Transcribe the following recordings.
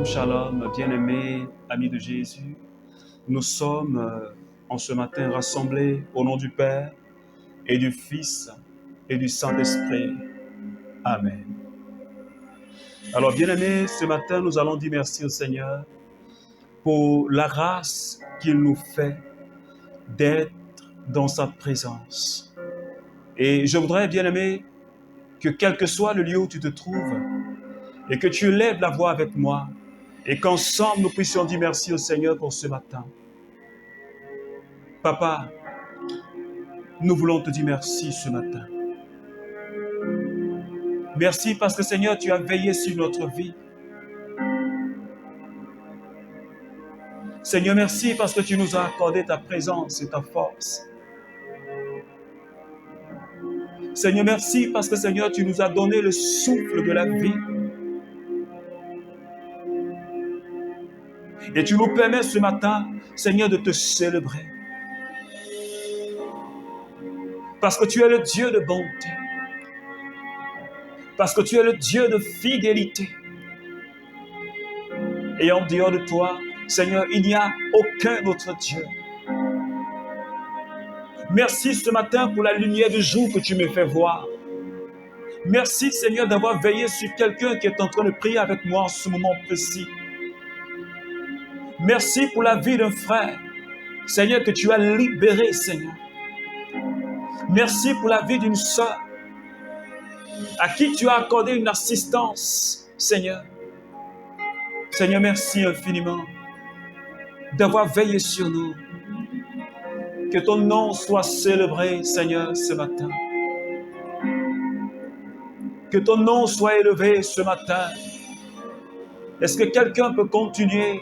shalom, bien-aimés, amis de Jésus. Nous sommes en ce matin rassemblés au nom du Père et du Fils et du Saint-Esprit. Amen. Alors, bien-aimés, ce matin, nous allons dire merci au Seigneur pour la grâce qu'il nous fait d'être dans sa présence. Et je voudrais, bien-aimé, que quel que soit le lieu où tu te trouves, et que tu lèves la voix avec moi, et qu'ensemble nous puissions dire merci au Seigneur pour ce matin. Papa, nous voulons te dire merci ce matin. Merci parce que Seigneur, tu as veillé sur notre vie. Seigneur, merci parce que tu nous as accordé ta présence et ta force. Seigneur, merci parce que Seigneur, tu nous as donné le souffle de la vie. Et tu nous permets ce matin, Seigneur, de te célébrer. Parce que tu es le Dieu de bonté. Parce que tu es le Dieu de fidélité. Et en dehors de toi, Seigneur, il n'y a aucun autre Dieu. Merci ce matin pour la lumière du jour que tu me fais voir. Merci Seigneur d'avoir veillé sur quelqu'un qui est en train de prier avec moi en ce moment précis. Merci pour la vie d'un frère, Seigneur, que tu as libéré, Seigneur. Merci pour la vie d'une sœur à qui tu as accordé une assistance, Seigneur. Seigneur, merci infiniment d'avoir veillé sur nous. Que ton nom soit célébré, Seigneur, ce matin. Que ton nom soit élevé ce matin. Est-ce que quelqu'un peut continuer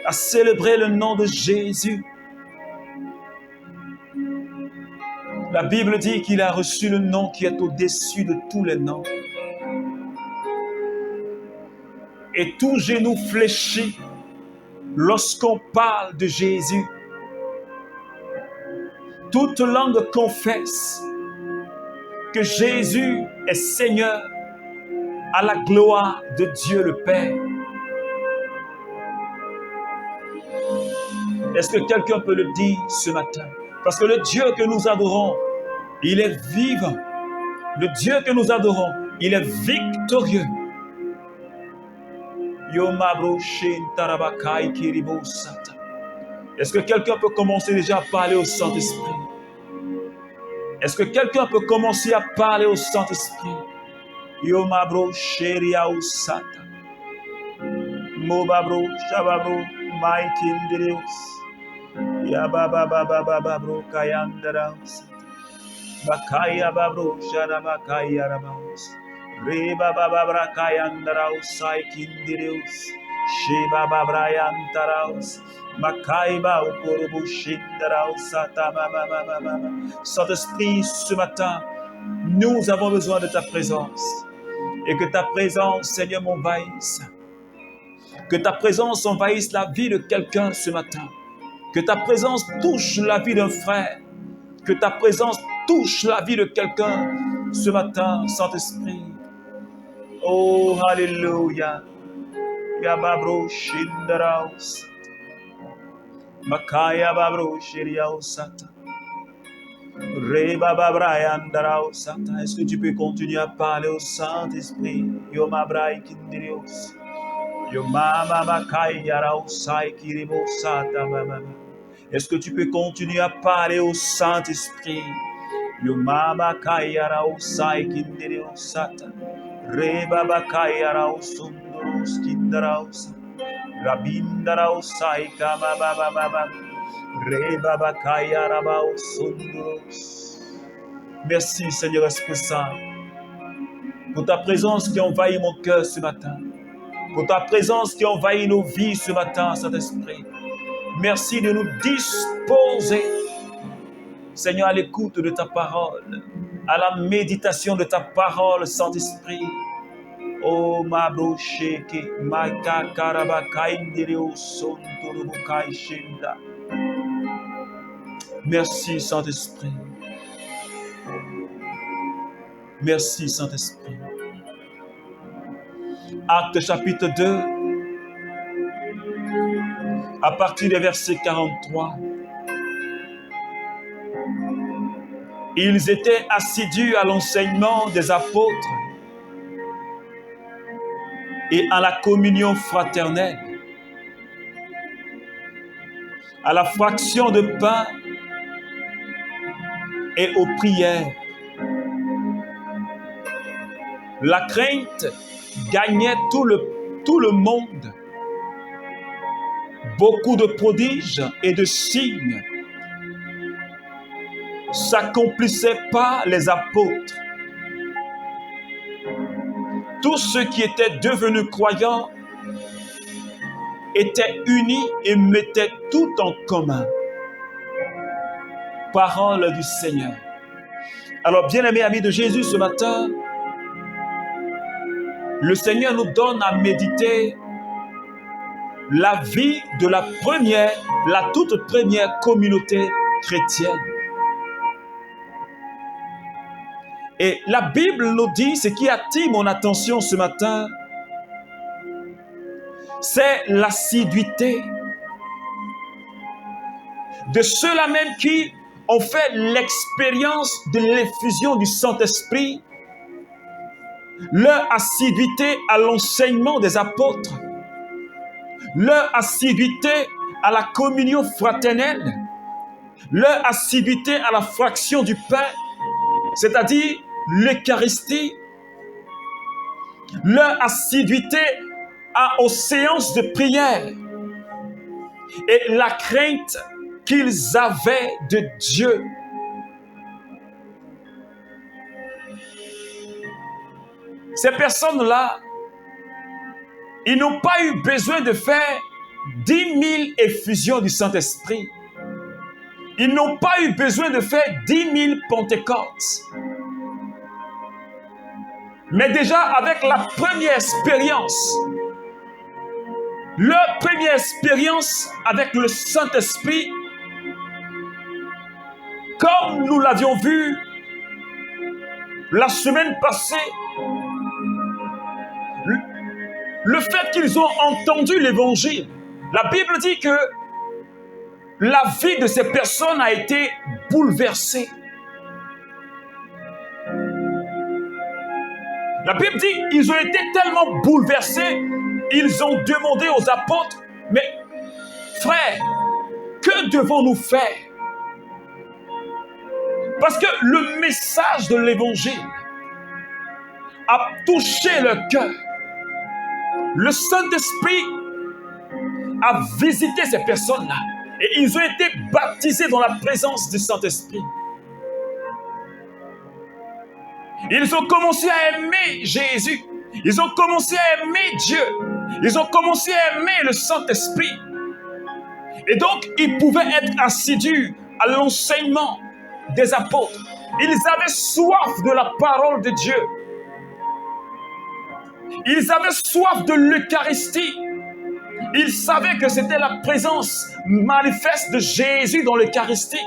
à célébrer le nom de Jésus? La Bible dit qu'il a reçu le nom qui est au-dessus de tous les noms. Et tout genou fléchit lorsqu'on parle de Jésus. Toute langue confesse que Jésus est Seigneur à la gloire de Dieu le Père. Est-ce que quelqu'un peut le dire ce matin? Parce que le Dieu que nous adorons, il est vivant. Le Dieu que nous adorons, il est victorieux. Est-ce que quelqu'un peut commencer déjà à parler au Saint-Esprit? Est-ce que quelqu'un peut commencer à parler au Saint-Esprit? Yomabro sheria usata. Mobabro shababro maikindereus. Yababababababro kayandaraus. Bakaya babro sharamakaya rabaus. Reba bababra kayandaraus saikindereus. Sheba babrayantaraus. Makaiba uporobushindarau sata mama. Saint-Esprit, ce matin, nous avons besoin de ta présence. Et que ta présence, Seigneur, m'envahisse. Que ta présence envahisse la vie de quelqu'un ce matin. Que ta présence touche la vie d'un frère. Que ta présence touche la vie de quelqu'un ce matin, Saint-Esprit. Oh, Alléluia. Yababro Shindaraus. Makaya Babro Shiriausata. Reba Babrayandarausata. Est-ce que tu peux continuer à parler au Saint-Esprit? Yomabrai Kindirios. Yomama Makaya Rausai Kiribosata Mama. Est-ce que tu peux continuer à parler au Saint-Esprit? Yomama Kaya Rausai Kindiriosata. Reba Bakaya Rausundurus Kindaraus. Rabindarausai Kama Baba. Merci Seigneur Esprit Saint pour ta présence qui envahit mon cœur ce matin, pour ta présence qui envahit nos vies ce matin, Saint-Esprit. Merci de nous disposer, Seigneur, à l'écoute de ta parole, à la méditation de ta parole, Saint-Esprit. Oh ma brocheke, ma kakarabakai sonturubukai shinda. Merci Saint-Esprit. Merci Saint-Esprit. Acte chapitre 2, à partir du verset 43. Ils étaient assidus à l'enseignement des apôtres et à la communion fraternelle, à la fraction de pain et aux prières. La crainte gagnait tout le monde. Beaucoup de prodiges et de signes s'accomplissaient par les apôtres. Tous ceux qui étaient devenus croyants étaient unis et mettaient tout en commun. Parole du Seigneur. Alors, bien-aimés amis de Jésus, ce matin, le Seigneur nous donne à méditer la vie de la toute première communauté chrétienne. Et la Bible nous dit, ce qui attire mon attention ce matin, c'est l'assiduité de ceux-là même qui ont fait l'expérience de l'effusion du Saint-Esprit, leur assiduité à l'enseignement des apôtres, leur assiduité à la communion fraternelle, leur assiduité à la fraction du pain, c'est-à-dire l'Eucharistie, leur assiduité aux séances de prière et la crainte qu'ils avaient de Dieu. Ces personnes-là, ils n'ont pas eu besoin de faire 10 000 effusions du Saint-Esprit. Ils n'ont pas eu besoin de faire 10 000 Pentecôtes. Mais déjà, avec la première expérience, leur première expérience avec le Saint-Esprit, comme nous l'avions vu la semaine passée, le fait qu'ils ont entendu l'Évangile, la Bible dit que la vie de ces personnes a été bouleversée. La Bible dit qu'ils ont été tellement bouleversés, ils ont demandé aux apôtres, mais frères, que devons-nous faire? Parce que le message de l'Évangile a touché leur cœur. Le Saint-Esprit a visité ces personnes-là et ils ont été baptisés dans la présence du Saint-Esprit. Ils ont commencé à aimer Jésus. Ils ont commencé à aimer Dieu. Ils ont commencé à aimer le Saint-Esprit. Et donc, ils pouvaient être assidus à l'enseignement des apôtres. Ils avaient soif de la parole de Dieu. Ils avaient soif de l'Eucharistie. Ils savaient que c'était la présence manifeste de Jésus dans l'Eucharistie.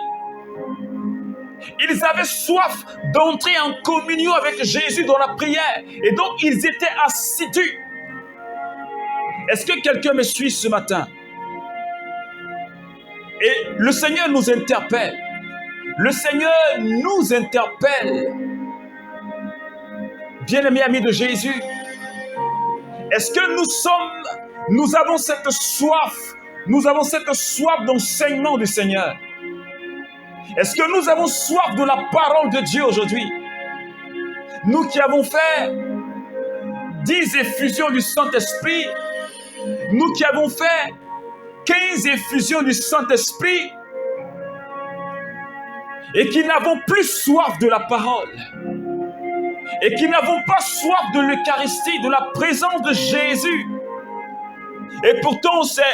Ils avaient soif d'entrer en communion avec Jésus dans la prière. Et donc, ils étaient assidus. Est-ce que quelqu'un me suit ce matin? Et le Seigneur nous interpelle. Le Seigneur nous interpelle. Bien-aimés amis de Jésus, est-ce que nous avons cette soif d'enseignement du Seigneur? Est-ce que nous avons soif de la parole de Dieu aujourd'hui? Nous qui avons fait 10 effusions du Saint-Esprit, nous qui avons fait 15 effusions du Saint-Esprit et qui n'avons plus soif de la parole et qui n'avons pas soif de l'Eucharistie, de la présence de Jésus. Et pourtant, cette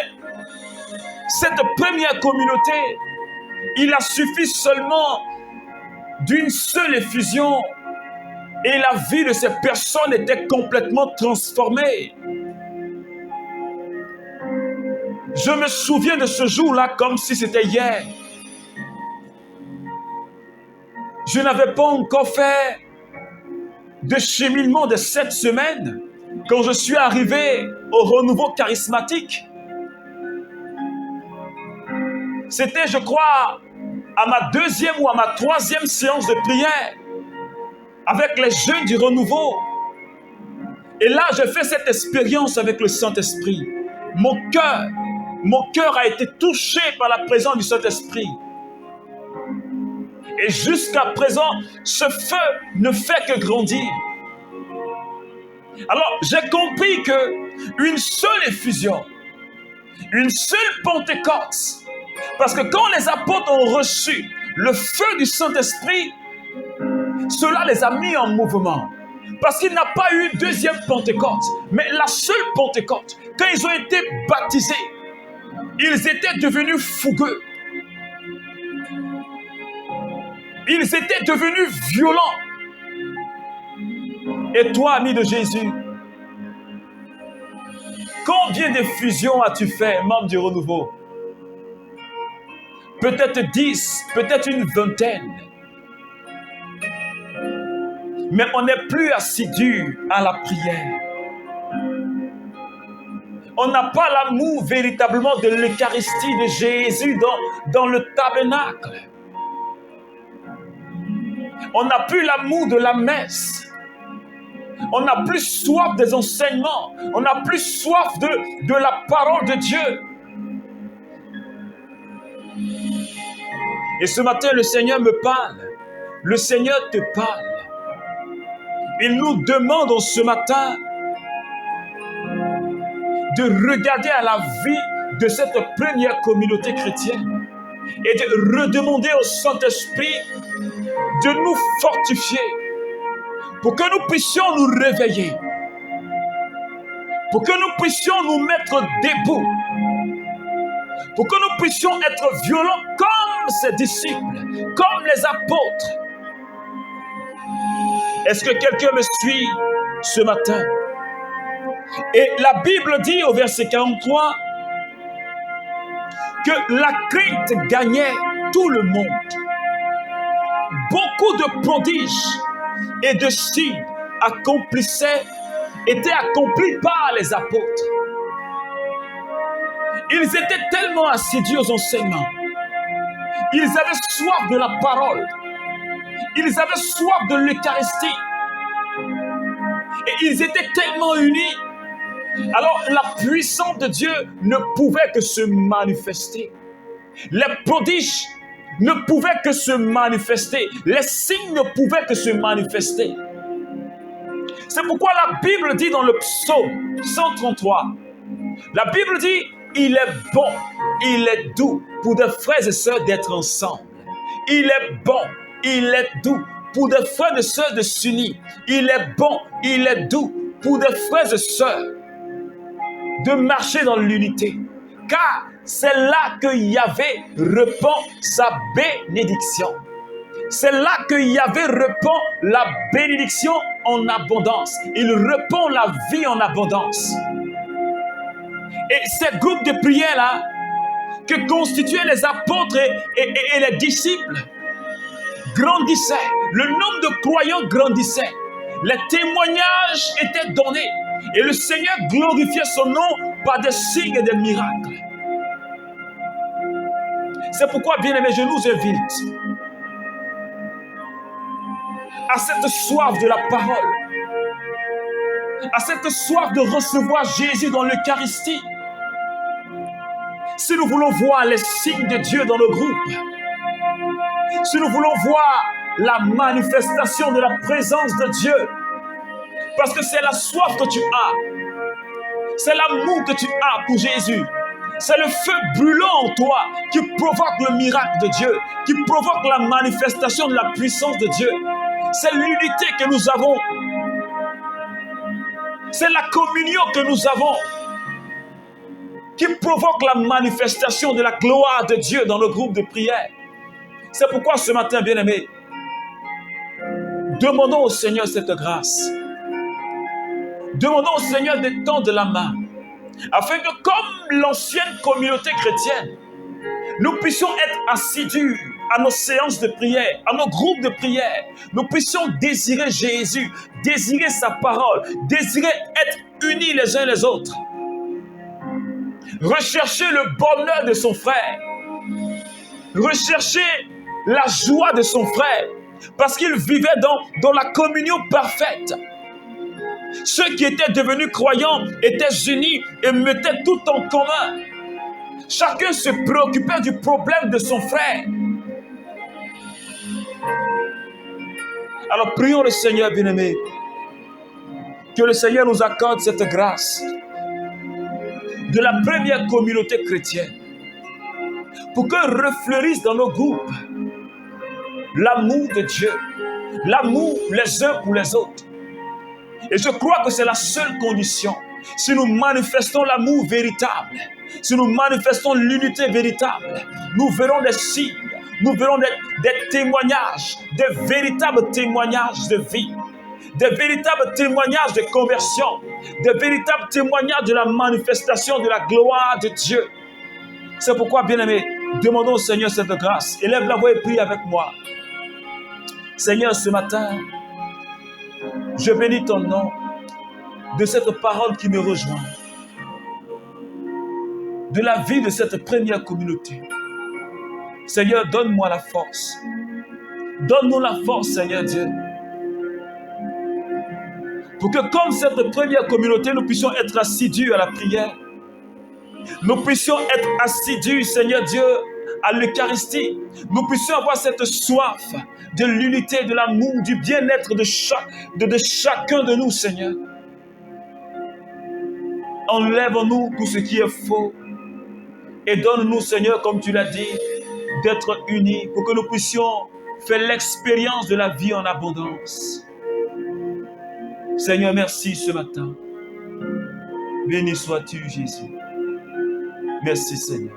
première communauté, il a suffi seulement d'une seule effusion et la vie de ces personnes était complètement transformée. Je me souviens de ce jour-là comme si c'était hier. Je n'avais pas encore fait de cheminement de 7 semaines quand je suis arrivé au renouveau charismatique. C'était, je crois, à ma 2e ou à ma 3e séance de prière avec les jeunes du renouveau. Et là, j'ai fait cette expérience avec le Saint-Esprit. Mon cœur a été touché par la présence du Saint-Esprit. Et jusqu'à présent, ce feu ne fait que grandir. Alors, j'ai compris qu'une seule effusion, une seule Pentecôte, parce que quand les apôtres ont reçu le feu du Saint-Esprit, cela les a mis en mouvement. Parce qu'il n'a pas eu une 2e Pentecôte, mais la seule Pentecôte. Quand ils ont été baptisés, ils étaient devenus fougueux. Ils étaient devenus violents. Et toi, ami de Jésus, combien d'effusions as-tu fait, membre du renouveau? Peut-être 10, peut-être une vingtaine. Mais on n'est plus assidu à la prière. On n'a pas l'amour véritablement de l'Eucharistie de Jésus dans le tabernacle. On n'a plus l'amour de la messe. On n'a plus soif des enseignements. On n'a plus soif de la parole de Dieu. Et ce matin, le Seigneur me parle. Le Seigneur te parle. Il nous demande ce matin de regarder à la vie de cette première communauté chrétienne et de redemander au Saint-Esprit de nous fortifier pour que nous puissions nous réveiller, pour que nous puissions nous mettre debout, pour que nous puissions être violents comme ses disciples, comme les apôtres. Est-ce que quelqu'un me suit ce matin? Et la Bible dit au verset 43 que la crainte gagnait tout le monde. Beaucoup de prodiges et de signes étaient accomplis par les apôtres. Ils étaient tellement assidus aux enseignements. Ils avaient soif de la parole. Ils avaient soif de l'Eucharistie. Et ils étaient tellement unis. Alors la puissance de Dieu ne pouvait que se manifester. Les prodiges ne pouvaient que se manifester. Les signes ne pouvaient que se manifester. C'est pourquoi la Bible dit dans le psaume 133, la Bible dit, il est bon, il est doux pour des frères et sœurs d'être ensemble. Il est bon, il est doux pour des frères et sœurs de s'unir. Il est bon, il est doux pour des frères et sœurs de marcher dans l'unité. Car c'est là que Yahvé répand sa bénédiction. C'est là que Yahvé répand la bénédiction en abondance. Il répand la vie en abondance. Et ces groupes de prière-là, que constituaient les apôtres et les disciples, grandissaient. Le nombre de croyants grandissait. Les témoignages étaient donnés. Et le Seigneur glorifiait son nom par des signes et des miracles. C'est pourquoi, bien-aimés, je nous invite à cette soif de la parole, à cette soif de recevoir Jésus dans l'Eucharistie. Si nous voulons voir les signes de Dieu dans nos groupes, si nous voulons voir la manifestation de la présence de Dieu, parce que c'est la soif que tu as, c'est l'amour que tu as pour Jésus, c'est le feu brûlant en toi qui provoque le miracle de Dieu, qui provoque la manifestation de la puissance de Dieu. C'est l'unité que nous avons, c'est la communion que nous avons, qui provoque la manifestation de la gloire de Dieu dans le groupe de prière. C'est pourquoi ce matin, bien-aimés, demandons au Seigneur cette grâce. Demandons au Seigneur d'étendre la main, afin que, comme l'ancienne communauté chrétienne, nous puissions être assidus à nos séances de prière, à nos groupes de prière. Nous puissions désirer Jésus, désirer sa parole, désirer être unis les uns les autres. Rechercher le bonheur de son frère. rechercher la joie de son frère, parce qu'il vivait dans la communion parfaite. Ceux qui étaient devenus croyants étaient unis et mettaient tout en commun. Chacun se préoccupait du problème de son frère. Alors prions le Seigneur bien-aimé, que le Seigneur nous accorde cette grâce de la première communauté chrétienne, pour que refleurisse dans nos groupes l'amour de Dieu, l'amour les uns pour les autres. Et je crois que c'est la seule condition. Si nous manifestons l'amour véritable, si nous manifestons l'unité véritable, nous verrons des signes, nous verrons des témoignages, des véritables témoignages de vie, des véritables témoignages de conversion, des véritables témoignages de la manifestation de la gloire de Dieu. C'est pourquoi, bien-aimés, demandons au Seigneur cette grâce. Élève la voix et prie avec moi. Seigneur, ce matin, je bénis ton nom de cette parole qui me rejoint, de la vie de cette première communauté. Seigneur, donne-moi la force. Donne-nous la force, Seigneur Dieu, pour que comme cette première communauté, nous puissions être assidus à la prière. Nous puissions être assidus, Seigneur Dieu, à l'Eucharistie. Nous puissions avoir cette soif de l'unité, de l'amour, du bien-être de chacun de nous, Seigneur. Enlève-nous tout ce qui est faux et donne-nous, Seigneur, comme tu l'as dit, d'être unis pour que nous puissions faire l'expérience de la vie en abondance. Seigneur, merci ce matin. Béni sois-tu, Jésus. Merci, Seigneur.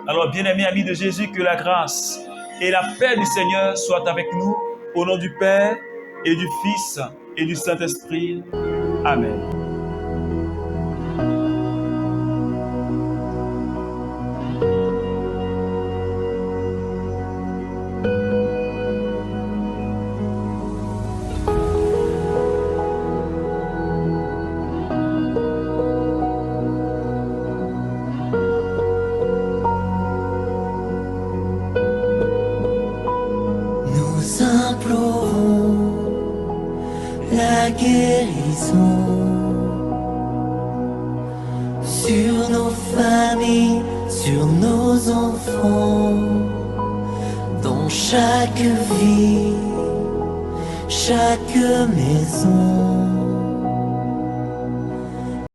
Alors, bien-aimés amis de Jésus, que la grâce et la paix du Seigneur soient avec nous, au nom du Père et du Fils et du Saint-Esprit. Amen. La guérison sur nos familles, sur nos enfants, dans chaque vie, chaque maison.